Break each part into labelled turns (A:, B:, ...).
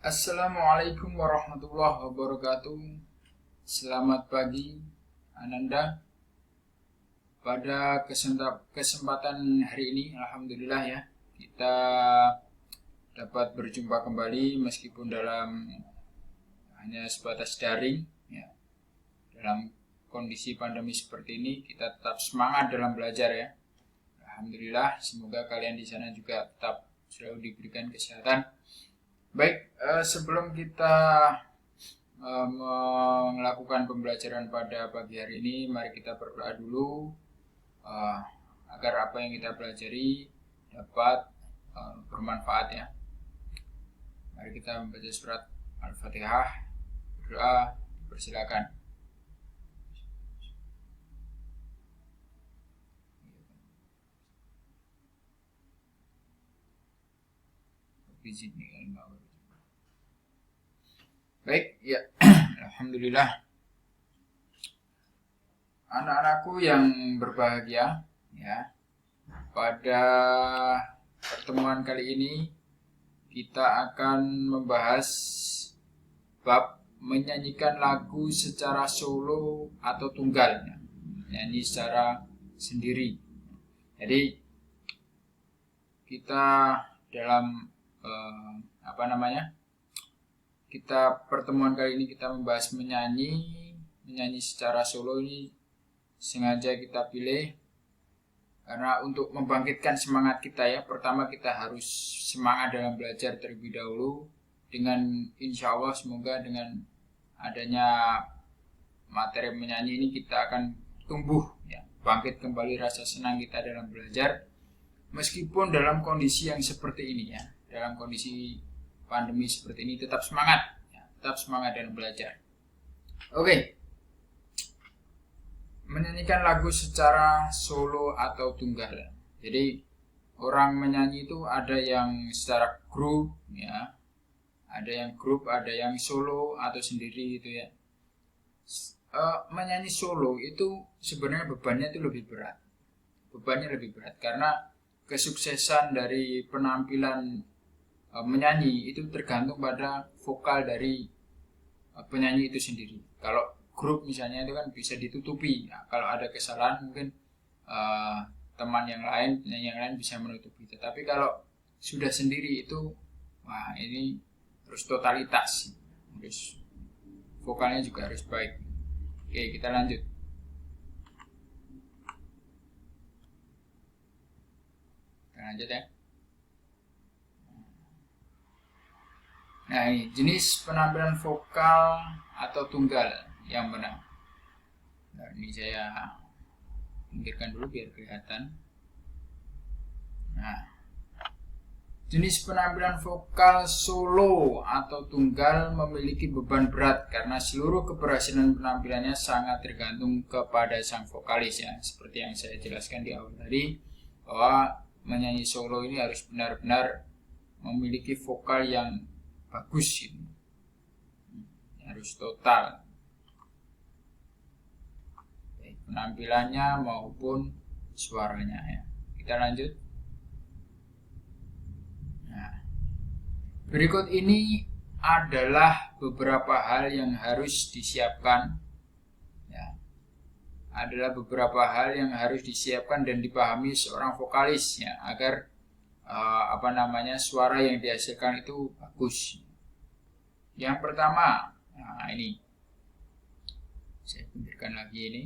A: Assalamualaikum warahmatullahi wabarakatuh. Selamat pagi Ananda. Pada kesempatan hari ini alhamdulillah ya, kita dapat berjumpa kembali meskipun dalam hanya sebatas daring ya. Dalam kondisi pandemi seperti ini kita tetap semangat dalam belajar ya. Alhamdulillah, semoga kalian di sana juga tetap selalu diberikan kesehatan. Baik, sebelum kita melakukan pembelajaran pada pagi hari ini, mari kita berdoa dulu agar apa yang kita pelajari dapat bermanfaat ya. Mari kita membaca surat Al-Fatihah, berdoa, persilakan. Baik, ya. Alhamdulillah. Anak-anakku yang berbahagia, ya. Pada pertemuan kali ini kita akan membahas bab menyanyikan lagu secara solo atau tunggal, ya. Nyanyi secara sendiri. Jadi kita dalam kita pertemuan kali ini kita membahas menyanyi secara solo. Ini sengaja kita pilih karena untuk membangkitkan semangat kita ya. Pertama kita harus semangat dalam belajar terlebih dahulu. Dengan insya Allah semoga dengan adanya materi menyanyi ini kita akan tumbuh ya, bangkit kembali rasa senang kita dalam belajar. Meskipun dalam kondisi yang seperti ini ya, dalam kondisi pandemi seperti ini tetap semangat ya, tetap semangat dalam belajar. Oke. Menyanyikan lagu secara solo atau tunggal. Jadi orang menyanyi itu ada yang secara grup ya, ada yang grup, ada yang solo atau sendiri gitu ya. Menyanyi solo itu sebenarnya bebannya itu lebih berat. Bebannya lebih berat karena kesuksesan dari penampilan menyanyi itu tergantung pada vokal dari penyanyi itu sendiri. Kalau grup misalnya itu kan bisa ditutupi. Nah, kalau ada kesalahan mungkin teman yang lain, penyanyi yang lain bisa menutupi. Tetapi kalau sudah sendiri itu, wah ini harus totalitas, terus vokalnya juga harus baik. Oke, kita lanjut. Lanjut ya. Nah ini jenis penampilan vokal atau tunggal yang benar. Nah, ini saya pinggirkan dulu biar kelihatan. Nah, jenis penampilan vokal solo atau tunggal memiliki beban berat karena seluruh keberhasilan penampilannya sangat tergantung kepada sang vokalis ya. Seperti yang saya jelaskan di awal tadi, bahwa menyanyi solo ini harus benar-benar memiliki vokal yang bagus gitu. Harus total baik penampilannya maupun suaranya ya. Kita lanjut. Nah, berikut ini adalah beberapa hal yang harus disiapkan ya. Adalah beberapa hal yang harus disiapkan dan dipahami seorang vokalis ya, agar suara yang dihasilkan itu bagus. Yang pertama, nah ini saya pinggirkan lagi ini.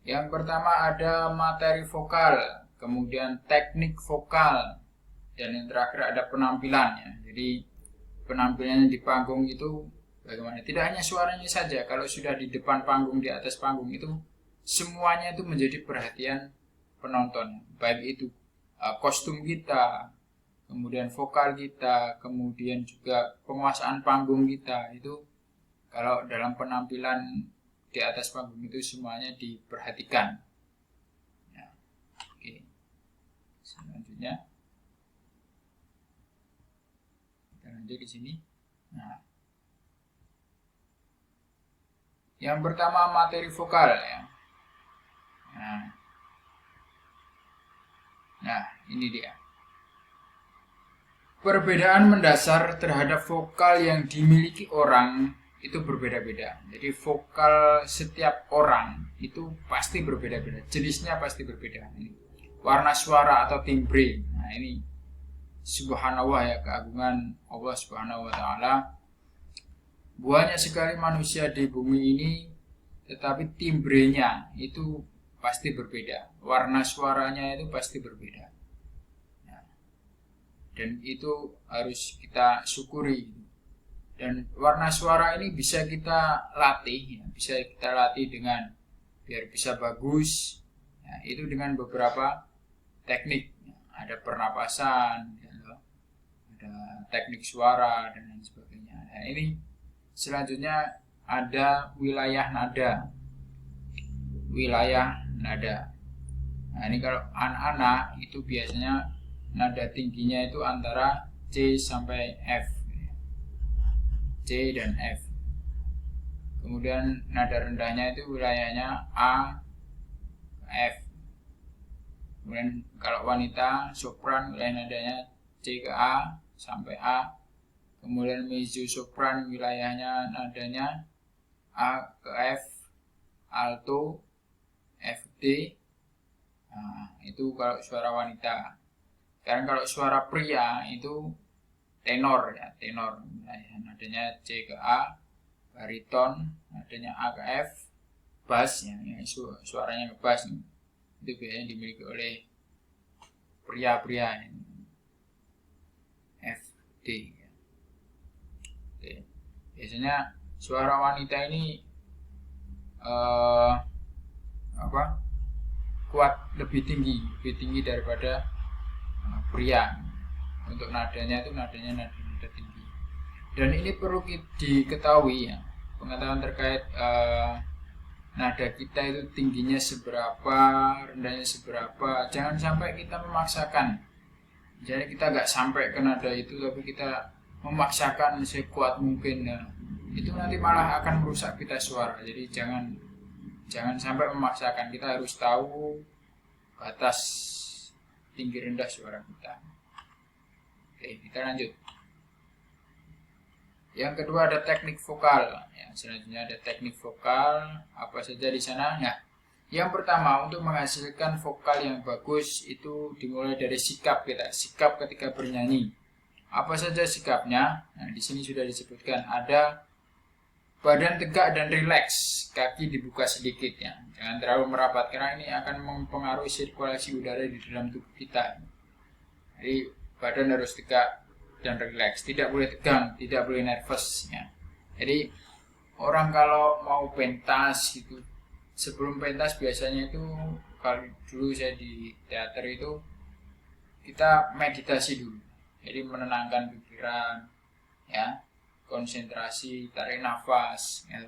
A: Yang pertama ada materi vokal, kemudian teknik vokal, dan yang terakhir ada penampilannya. Jadi penampilannya di panggung itu bagaimana? Tidak hanya suaranya saja, kalau sudah di depan panggung, di atas panggung itu semuanya itu menjadi perhatian penonton, baik itu kostum kita, kemudian vokal kita, kemudian juga penguasaan panggung kita. Itu kalau dalam penampilan di atas panggung itu semuanya diperhatikan ya. Oke, selanjutnya kita lanjut di sini. Nah, yang pertama materi vokal ya. Nah, ini dia. Perbedaan mendasar terhadap vokal yang dimiliki orang itu berbeda-beda. Jadi vokal setiap orang itu pasti berbeda-beda. Jenisnya pasti berbeda. Warna suara atau timbre. Nah, ini subhanallah ya, keagungan Allah Subhanahu wa taala. Banyak sekali manusia di bumi ini, tetapi timbrenya itu pasti berbeda. Warna suaranya itu pasti berbeda. Dan itu harus kita syukuri. Dan warna suara ini bisa kita latih, bisa kita latih dengan biar bisa bagus. Ya, itu dengan beberapa teknik. Ada pernapasan, ada teknik suara dan lain sebagainya. Nah, ini selanjutnya ada wilayah nada. Wilayah nada. Nah, ini kalau anak-anak itu biasanya nada tingginya itu antara C sampai F, C dan F. Kemudian nada rendahnya itu wilayahnya A ke F. Kemudian kalau wanita sopran wilayah nadanya C ke A sampai A. Kemudian mezzo sopran wilayahnya nadanya A ke F, alto F D. Nah, itu kalau suara wanita. Sekarang kalau suara pria itu tenor ya, tenor. Nadanya C ke A, bariton, nadanya A ke F, bass ya, suaranya ke bass. Itu biasanya dimiliki oleh pria-pria F, D ya. Biasanya suara wanita ini kuat, lebih tinggi daripada pria. Untuk nadanya itu nada tinggi. Dan ini perlu diketahui ya, pengetahuan terkait nada kita itu tingginya seberapa, rendahnya seberapa. Jangan sampai kita memaksakan. Jadi kita nggak sampai ke nada itu, tapi kita memaksakan sekuat mungkin. Ya. Itu nanti malah akan merusak pita suara. Jadi jangan sampai memaksakan. Kita harus tahu batas tinggi rendah suara kita. Oke, kita lanjut. Yang kedua ada teknik vokal. Ya, selanjutnya ada teknik vokal. Apa saja di sana? Nah, yang pertama untuk menghasilkan vokal yang bagus itu dimulai dari sikap kita. Sikap ketika bernyanyi. Apa saja sikapnya? Nah, di sini sudah disebutkan ada badan tegak dan rileks, kaki dibuka sedikit ya. Jangan terlalu merapat karena ini akan mempengaruhi sirkulasi udara di dalam tubuh kita. Jadi badan harus tegak dan rileks, tidak boleh tegang, tidak boleh nervous ya. Jadi orang kalau mau pentas gitu, sebelum pentas biasanya itu kalau dulu saya di teater itu kita meditasi dulu. Jadi menenangkan pikiran ya, konsentrasi, tarik nafas ya.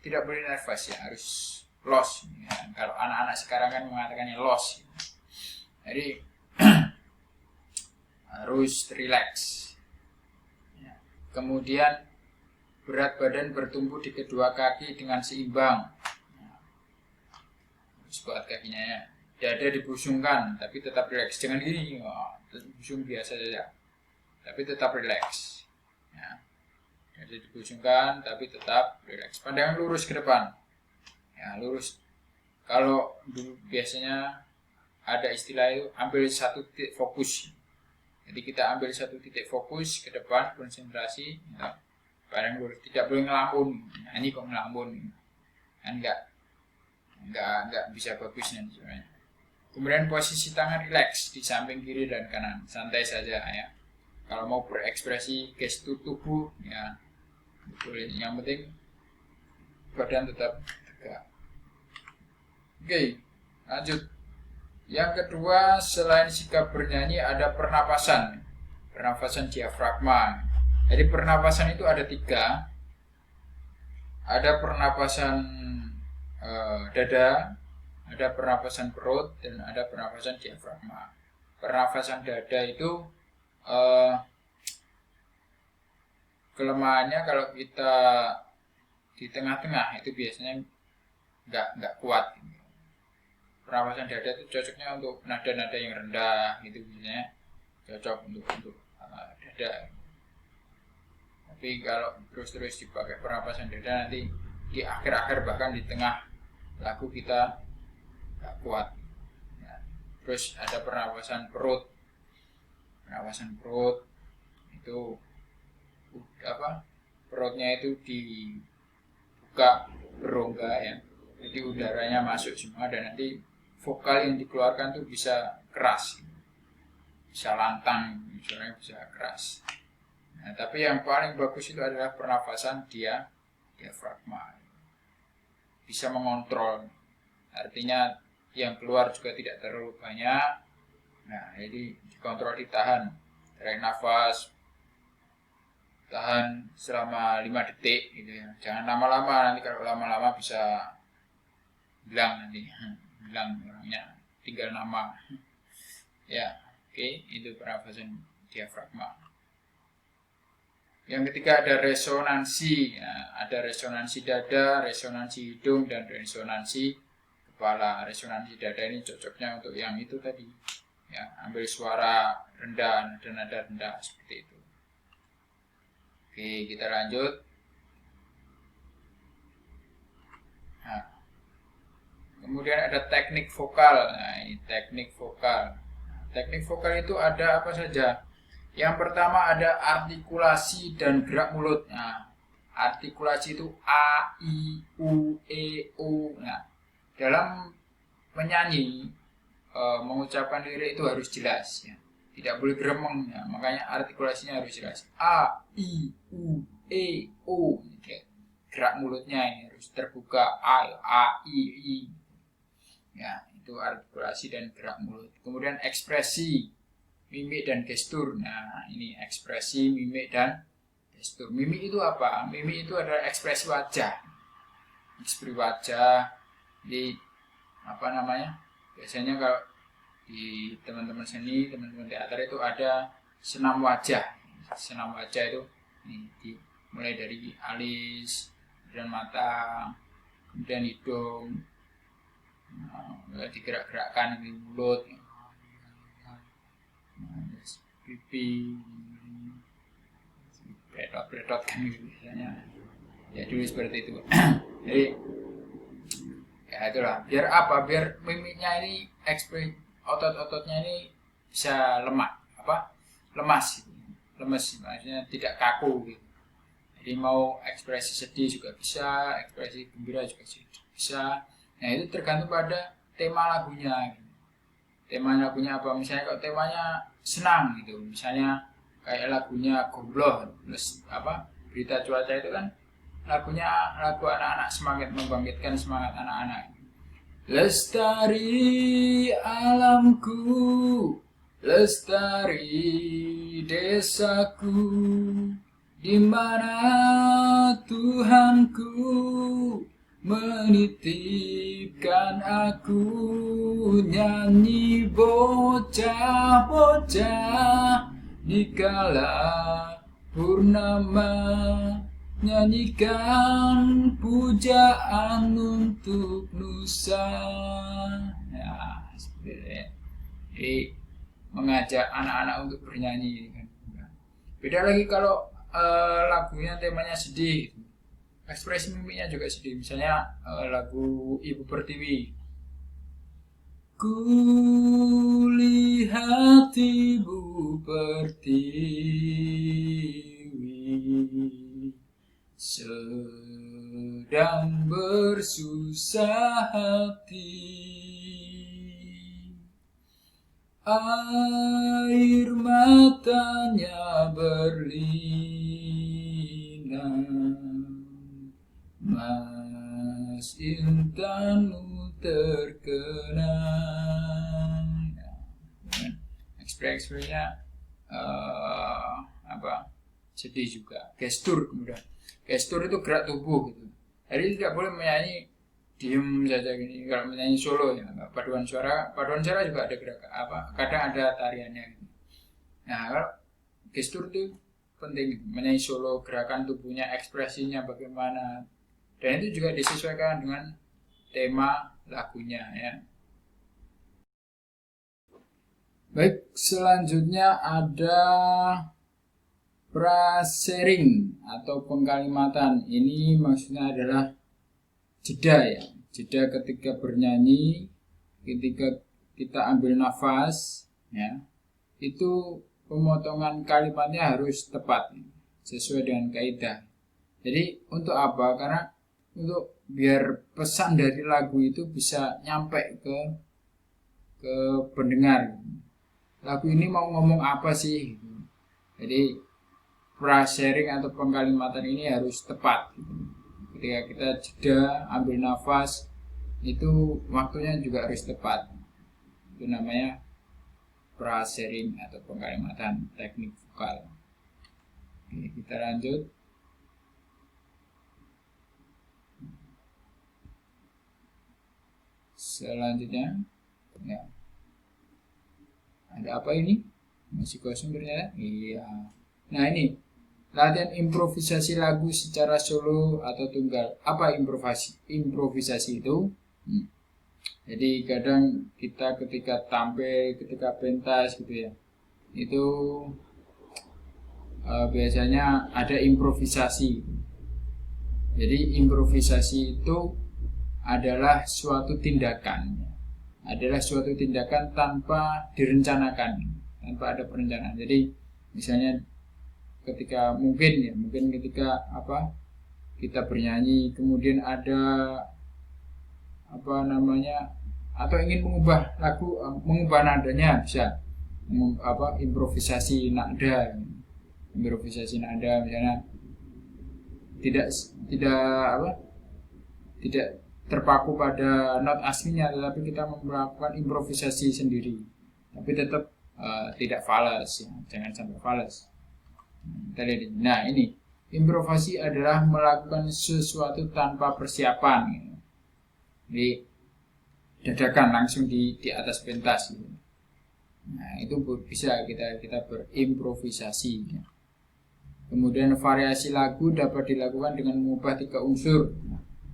A: Tidak boleh nervous ya, harus loss ya. Kalau anak-anak sekarang kan mengatakannya loss. Jadi harus relax ya. Kemudian berat badan bertumpu di kedua kaki dengan seimbang ya. Squat kakinya ya. Dada dibusungkan tapi tetap relax, jangan gini busung biasa saja tapi tetap relax ya. Dada dibusungkan tapi tetap relax, pandangan lurus ke depan ya, lurus. Kalau dulu biasanya ada istilah itu ambil satu titik fokus. Jadi kita ambil satu titik fokus ke depan, konsentrasi, ya. Padahal tidak boleh ngelamun. Nah, ini kok ngelamun, kan nggak bisa bagus nanti sebenarnya. Kemudian posisi tangan rileks di samping kiri dan kanan, santai saja ya. Kalau mau berekspresi gestur tubuh, ya boleh. Yang penting badan tetap tegak. Oke, lanjut. Yang kedua, selain sikap bernyanyi ada pernapasan. Pernapasan diafragma. Jadi pernapasan itu ada 3. Ada pernapasan dada, ada pernapasan perut, dan ada pernapasan diafragma. Pernapasan dada itu kelemahannya kalau kita di tengah-tengah itu biasanya nggak kuat. Pernapasan dada itu cocoknya untuk nada-nada yang rendah gitu biasanya. cocok untuk dada. Tapi kalau terus dipakai pernapasan dada, nanti di akhir-akhir bahkan di tengah lagu kita nggak kuat. Ya. Terus ada pernapasan perut. Pernapasan perut itu perutnya itu dibuka berongga ya. Jadi udaranya masuk semua dan nanti vokal yang dikeluarkan tuh bisa keras, bisa lantang, misalnya bisa keras. Nah, tapi yang paling bagus itu adalah pernafasan diafragma. Bisa mengontrol, artinya yang keluar juga tidak terlalu banyak. Nah, jadi dikontrol, ditahan, tarik nafas, tahan selama 5 detik gitu ya. Jangan lama-lama, nanti kalau lama-lama bisa hilang nanti, hilang orangnya, tinggal nama. Ya, oke, itu pernafasan diafragma. Yang ketiga ada resonansi. Nah, ada resonansi dada, resonansi hidung, dan resonansi kepala. Resonansi dada ini cocoknya untuk yang itu tadi. Ya, ambil suara rendah dan nada rendah seperti itu. Oke, kita lanjut. Nah, kemudian ada teknik vokal. Nah, ini teknik vokal. Teknik vokal itu ada apa saja? Yang pertama ada artikulasi dan gerak mulut. Nah, artikulasi itu A, I, U, E, O. Nah, dalam menyanyi, mengucapkan lirik itu harus jelas. Ya. Tidak boleh gremeng. Ya. Makanya artikulasinya harus jelas. A, I, U, E, O. Gerak mulutnya ini harus terbuka. A, I, I. Ya, itu artikulasi dan gerak mulut. Kemudian ekspresi, mimik dan gestur. Nah, ini ekspresi, mimik dan gestur. Mimik itu apa? Mimik itu adalah ekspresi wajah. Ekspresi wajah. Di biasanya kalau di teman-teman seni, teman-teman teater itu ada senam wajah. Senam wajah itu mulai dari alis, kemudian mata, kemudian hidung, digerak-gerakkan di mulut, pipi, beretot kan gitu biasanya. Ya dulu seperti itu. Jadi ya itulah. Biar apa? Biar mimiknya ini, otot-ototnya ini bisa lemas, maksudnya tidak kaku gitu. Jadi mau ekspresi sedih juga bisa, ekspresi gembira juga bisa. Nah, itu tergantung pada tema lagunya gitu. Tema lagunya apa? Misalnya kalau temanya senang gitu, misalnya kayak lagunya Gombloh, berita cuaca itu kan lagu anak-anak, semangat, membangkitkan semangat anak-anak. Lestari alamku, lestari desaku, di mana Tuhanku menitipkan aku, nyanyi bocah-bocah dikala purnama, nyanyikan pujaan untuk Nusa. Ya, seperti jadi mengajak anak-anak untuk bernyanyi kan. Beda lagi kalau lagunya temanya sedih, ekspresi mimiknya juga sedih. Misalnya lagu Ibu Pertiwi, ku lihat Ibu Pertiwi sedang bersusah hati, air matanya berlinang, Mas intanmu terkenang. Ekspresinya sedih juga. Gestur, kemudian gestur itu gerak tubuh gitu. Jadi tidak boleh menyanyi diem saja gini. Kalau menyanyi solo ya, paduan suara juga ada gerak kadang ada tariannya gitu. Nah, kalau gestur itu penting, menyanyi solo, gerakan tubuhnya, ekspresinya bagaimana, dan itu juga disesuaikan dengan tema lagunya ya. Baik, selanjutnya ada prasering atau pengkalimatan. Ini maksudnya adalah jeda ya. Jeda ketika bernyanyi, ketika kita ambil nafas ya. Itu pemotongan kalimatnya harus tepat sesuai dengan kaidah. Jadi untuk apa? Karena untuk biar pesan dari lagu itu bisa nyampe ke pendengar. Lagu ini mau ngomong apa sih? Jadi prasering atau pengkalimatan ini harus tepat. Ketika kita jeda, ambil nafas, itu waktunya juga harus tepat. Itu namanya prasering atau pengkalimatan teknik vokal. Oke, kita lanjut. Selanjutnya, ya. Ada apa ini? Masih kosong ternyata? Iya. Nah ini, latihan improvisasi lagu secara solo atau tunggal. Apa improvisasi itu? Jadi kadang kita ketika tampil, ketika pentas gitu ya, itu biasanya ada improvisasi. Jadi improvisasi itu adalah suatu tindakan tanpa direncanakan, tanpa ada perencanaan. Jadi misalnya ketika mungkin ketika kita bernyanyi, kemudian ada atau ingin mengubah lagu, mengubah nadanya, bisa improvisasi nada misalnya tidak terpaku pada not aslinya, tetapi kita melakukan improvisasi sendiri, tapi tetap tidak falas ya, jangan sampai falas. Nah ini improvisasi adalah melakukan sesuatu tanpa persiapan, jadi dadakan langsung di atas pentas gitu. Nah itu bisa kita berimprovisasi ya. Kemudian variasi lagu dapat dilakukan dengan mengubah 3 unsur.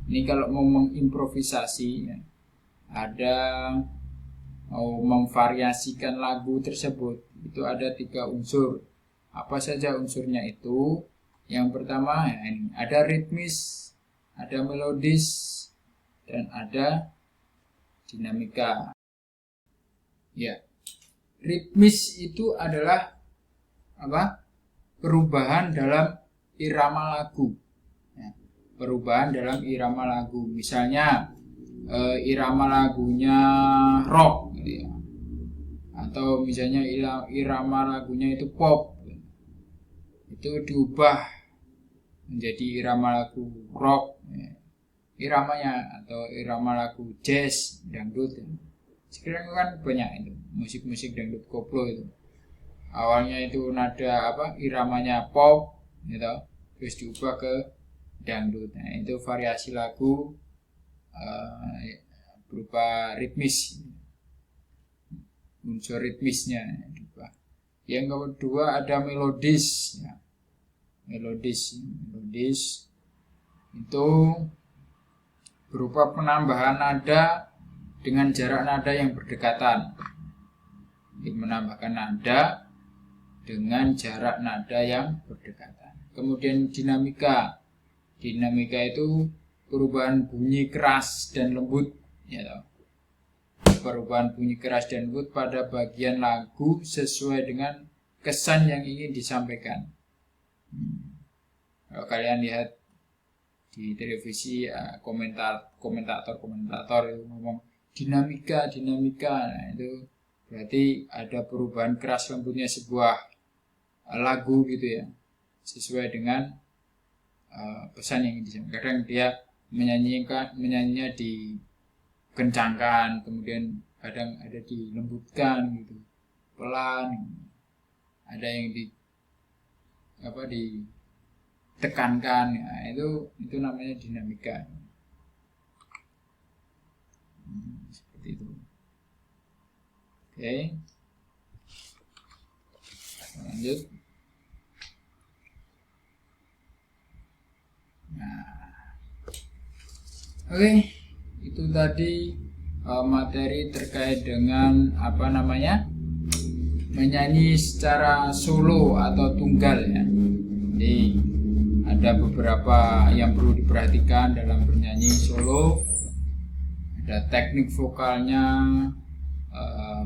A: Ini kalau mau mengimprovisasi ya, ada mau memvariasikan lagu tersebut, itu ada 3 unsur. Apa saja unsurnya itu? Yang pertama ya, ini ada ritmis, ada melodis, dan ada dinamika. Ya, ritmis itu adalah perubahan dalam irama lagu. Perubahan dalam irama lagu, misalnya irama lagunya rock gitu ya, atau misalnya irama lagunya itu pop, itu diubah menjadi irama lagu rock ya, iramanya, atau irama lagu jazz, dangdut ya. Sekarang kan banyak itu musik-musik dangdut koplo itu, awalnya itu nada iramanya pop gitu, terus diubah ke dangdut. Nah itu variasi lagu berupa ritmis, unsur ritmisnya. Yang kedua ada melodis ya. Melodis itu berupa penambahan nada dengan jarak nada yang berdekatan. Jadi menambahkan nada dengan jarak nada yang berdekatan. Kemudian dinamika itu perubahan bunyi keras dan lembut ya, perubahan bunyi keras dan lembut pada bagian lagu sesuai dengan kesan yang ingin disampaikan. Kalau kalian lihat di televisi komentator itu ngomong dinamika, nah itu berarti ada perubahan keras lembutnya sebuah lagu gitu ya, sesuai dengan pesan yang disampaikan. Kadang dia menyanyinya dikencangkan, kemudian kadang ada dilembutkan gitu, pelan, ada yang ditekankan ya, itu namanya dinamika. Seperti itu. Oke. Lanjut. Oke, itu tadi materi terkait dengan menyanyi secara solo atau tunggal ya. Jadi ada beberapa yang perlu diperhatikan dalam bernyanyi solo. Ada teknik vokalnya,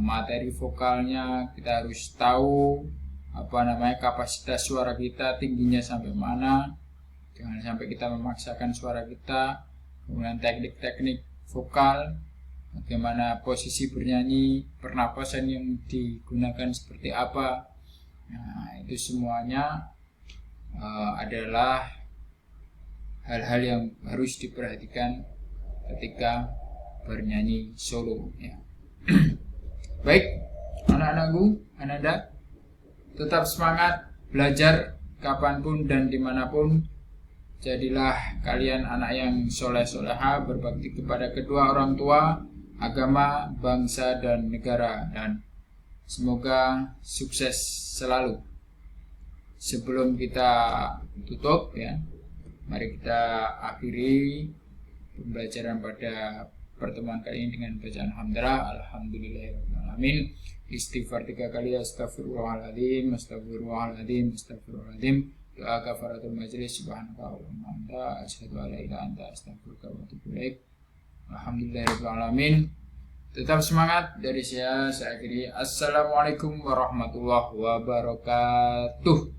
A: materi vokalnya, kita harus tahu kapasitas suara kita tingginya sampai mana. Jangan sampai kita memaksakan suara kita. Kemudian teknik-teknik vokal, bagaimana posisi bernyanyi, pernapasan yang digunakan seperti apa. Nah, itu semuanya adalah hal-hal yang harus diperhatikan ketika bernyanyi solo ya. Baik, anak-anakku, ananda, tetap semangat belajar kapanpun dan dimanapun. Jadilah kalian anak yang soleh-soleha, berbakti kepada kedua orang tua, agama, bangsa, dan negara, dan semoga sukses selalu. Sebelum kita tutup ya, mari kita akhiri pembelajaran pada pertemuan kali ini dengan bacaan hamdalah. Alhamdulillahirrahmanirrahim. Istighfar 3 kali, astagfirullahaladzim, astagfirullahaladzim, astagfirullahaladzim. Doa kafaratul majlis, subhanaka Allahumma anta asyhadu an la ilaha illa anta astaghfiruka wa atubu ilaik. Alhamdulillahirabbil alamin. Tetap semangat dari saya akhiri. Assalamualaikum warahmatullahi wabarakatuh.